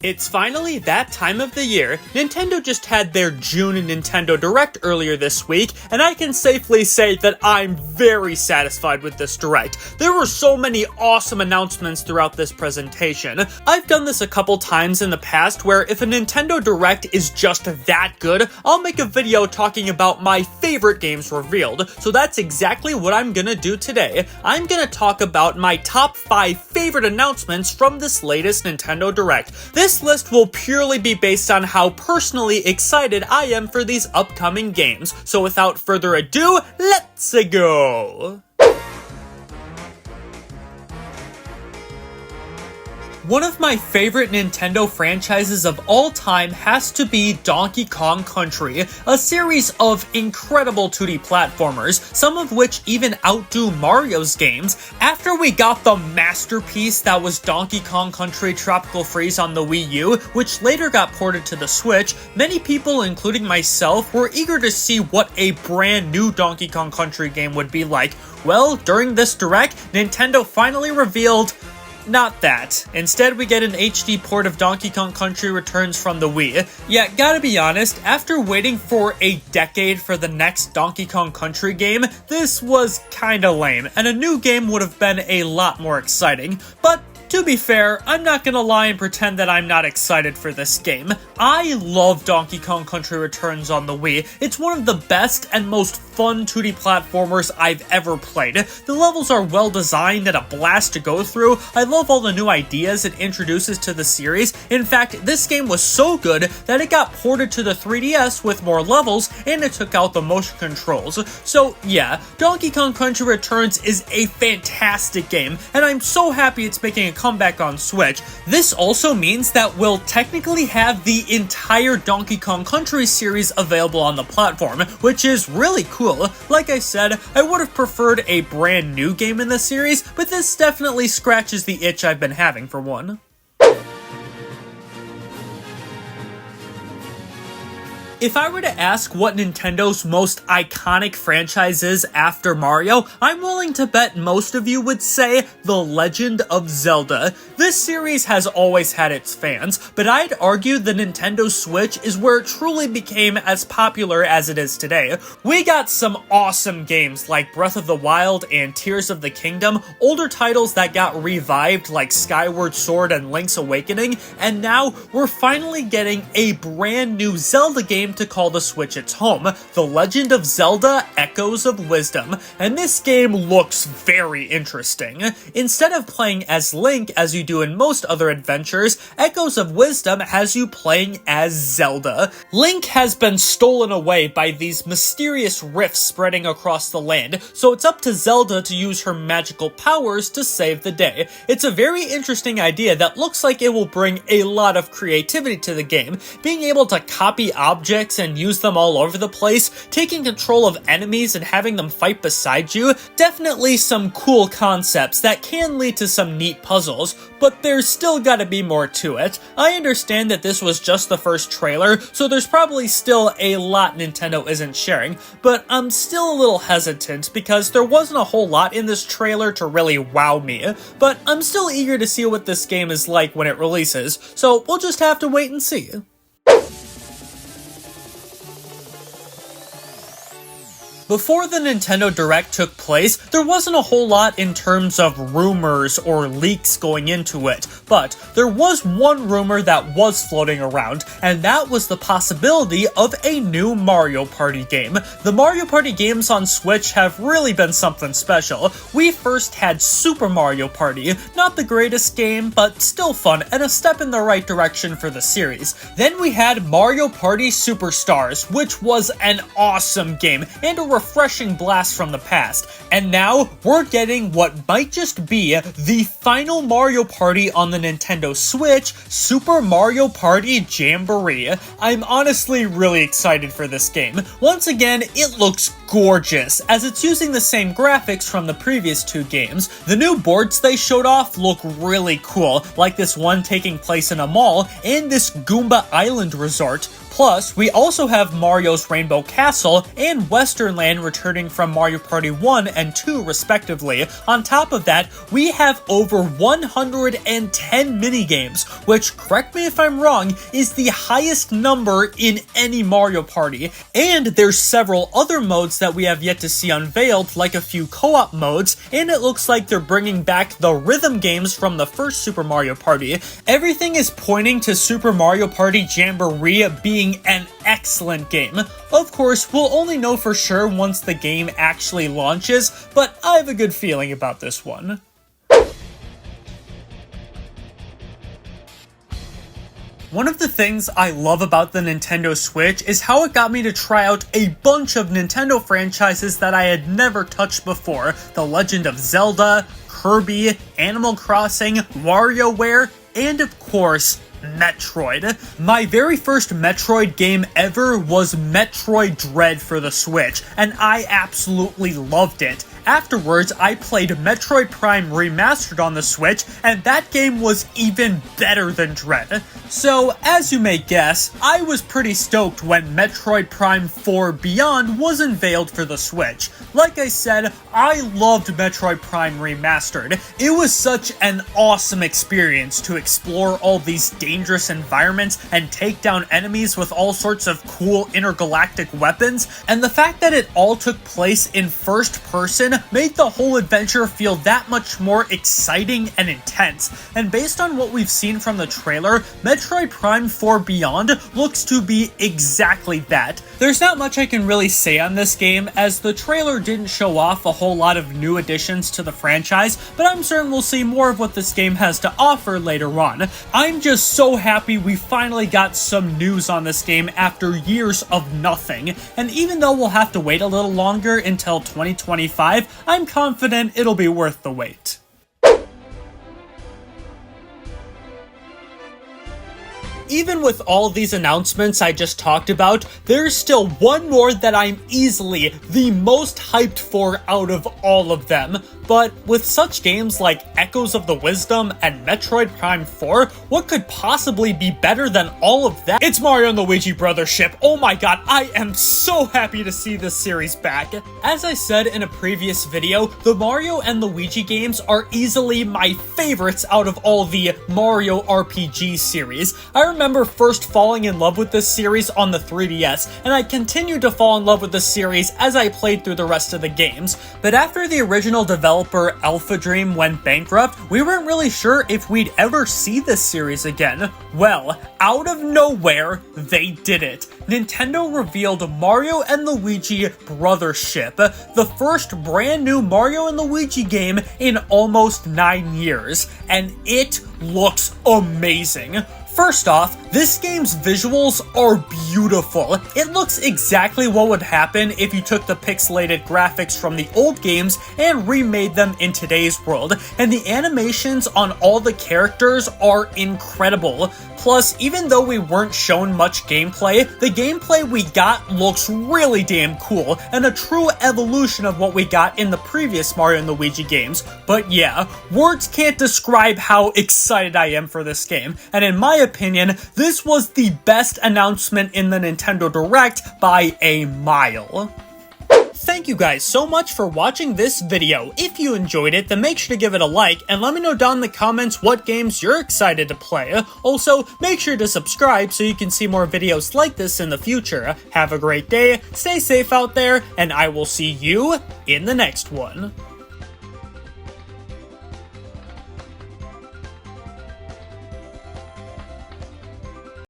It's finally that time of the year. Nintendo just had their June Nintendo Direct earlier this week, and I can safely say that I'm very satisfied with this Direct. There were so many awesome announcements throughout this presentation. I've done this a couple times in the past where if a Nintendo Direct is just that good, I'll make a video talking about my favorite games revealed. So that's exactly what I'm gonna do today. I'm gonna talk about my top 5 favorite announcements from this latest Nintendo Direct. This list will purely be based on how personally excited I am for these upcoming games. So without further ado, let's go! One of my favorite Nintendo franchises of all time has to be Donkey Kong Country, a series of incredible 2D platformers, some of which even outdo Mario's games. After we got the masterpiece that was Donkey Kong Country Tropical Freeze on the Wii U, which later got ported to the Switch, many people, including myself, were eager to see what a brand new Donkey Kong Country game would be like. Well, during this Direct, Nintendo finally revealed not that. Instead, we get an HD port of Donkey Kong Country Returns from the Wii. Yeah, gotta be honest, after waiting for a decade for the next Donkey Kong Country game, this was kinda lame, and a new game would have been a lot more exciting. But to be fair, I'm not gonna lie and pretend that I'm not excited for this game. I love Donkey Kong Country Returns on the Wii. It's one of the best and most fun 2D platformers I've ever played. The levels are well designed and a blast to go through. I love all the new ideas it introduces to the series. In fact, this game was so good that it got ported to the 3DS with more levels and it took out the motion controls. So yeah, Donkey Kong Country Returns is a fantastic game, and I'm so happy it's making a comeback on Switch. This also means that we'll technically have the entire Donkey Kong Country series available on the platform, which is really cool. Like I said, I would have preferred a brand new game in the series, but this definitely scratches the itch I've been having for one. If I were to ask what Nintendo's most iconic franchise is after Mario, I'm willing to bet most of you would say The Legend of Zelda. This series has always had its fans, but I'd argue the Nintendo Switch is where it truly became as popular as it is today. We got some awesome games like Breath of the Wild and Tears of the Kingdom, older titles that got revived like Skyward Sword and Link's Awakening, and now we're finally getting a brand new Zelda game to call the Switch its home, The Legend of Zelda: Echoes of Wisdom, and this game looks very interesting. Instead of playing as Link as you do in most other adventures, Echoes of Wisdom has you playing as Zelda. Link has been stolen away by these mysterious rifts spreading across the land, so it's up to Zelda to use her magical powers to save the day. It's a very interesting idea that looks like it will bring a lot of creativity to the game, being able to copy objects and use them all over the place, taking control of enemies and having them fight beside you. Definitely some cool concepts that can lead to some neat puzzles, but there's still gotta be more to it. I understand that this was just the first trailer, so there's probably still a lot Nintendo isn't sharing, but I'm still a little hesitant because there wasn't a whole lot in this trailer to really wow me. But I'm still eager to see what this game is like when it releases, so we'll just have to wait and see. Before the Nintendo Direct took place, there wasn't a whole lot in terms of rumors or leaks going into it, but there was one rumor that was floating around, and that was the possibility of a new Mario Party game. The Mario Party games on Switch have really been something special. We first had Super Mario Party, not the greatest game, but still fun and a step in the right direction for the series. Then we had Mario Party Superstars, which was an awesome game and a refreshing blast from the past, and now we're getting what might just be the final Mario Party on the Nintendo Switch, Super Mario Party Jamboree. I'm honestly really excited for this game. Once again, it looks gorgeous, as it's using the same graphics from the previous two games. The new boards they showed off look really cool, like this one taking place in a mall, and this Goomba Island resort. Plus, we also have Mario's Rainbow Castle and Western Land returning from Mario Party 1 and 2 respectively. On top of that, we have over 110 minigames, which, correct me if I'm wrong, is the highest number in any Mario Party. And there's several other modes that we have yet to see unveiled, like a few co-op modes, and it looks like they're bringing back the rhythm games from the first Super Mario Party. Everything is pointing to Super Mario Party Jamboree being an excellent game. Of course, we'll only know for sure once the game actually launches, but I have a good feeling about this one. One of the things I love about the Nintendo Switch is how it got me to try out a bunch of Nintendo franchises that I had never touched before. The Legend of Zelda, Kirby, Animal Crossing, WarioWare, and of course, Metroid. My very first Metroid game ever was Metroid Dread for the Switch, and I absolutely loved it. Afterwards, I played Metroid Prime Remastered on the Switch, and that game was even better than Dread. So, as you may guess, I was pretty stoked when Metroid Prime 4 Beyond was unveiled for the Switch. Like I said, I loved Metroid Prime Remastered. It was such an awesome experience to explore all these dangerous environments and take down enemies with all sorts of cool intergalactic weapons, and the fact that it all took place in first person made the whole adventure feel that much more exciting and intense. And based on what we've seen from the trailer, Metroid Prime 4 Beyond looks to be exactly that. There's not much I can really say on this game, as the trailer didn't show off a whole lot of new additions to the franchise, but I'm certain we'll see more of what this game has to offer later on. I'm just so happy we finally got some news on this game after years of nothing, and even though we'll have to wait a little longer until 2025, I'm confident it'll be worth the wait. Even with all these announcements I just talked about, there's still one more that I'm easily the most hyped for out of all of them. But with such games like Echoes of the Wisdom and Metroid Prime 4, what could possibly be better than all of that? It's Mario and Luigi Brothership. Oh my god, I am so happy to see this series back. As I said in a previous video, the Mario and Luigi games are easily my favorites out of all the Mario RPG series. I remember first falling in love with this series on the 3DS, and I continued to fall in love with the series as I played through the rest of the games. But after the original developer Alpha Dream went bankrupt, we weren't really sure if we'd ever see this series again. Well, out of nowhere, they did it. Nintendo revealed Mario and Luigi Brothership, the first brand new Mario and Luigi game in almost 9 years, and it looks amazing. First off, this game's visuals are beautiful. It looks exactly what would happen if you took the pixelated graphics from the old games and remade them in today's world, and the animations on all the characters are incredible. Plus, even though we weren't shown much gameplay, the gameplay we got looks really damn cool, and a true evolution of what we got in the previous Mario and Luigi games. But yeah, words can't describe how excited I am for this game, and in my opinion, this was the best announcement in the Nintendo Direct by a mile. Thank you guys so much for watching this video. If you enjoyed it, then make sure to give it a like, and let me know down in the comments what games you're excited to play. Also, make sure to subscribe so you can see more videos like this in the future. Have a great day, stay safe out there, and I will see you in the next one.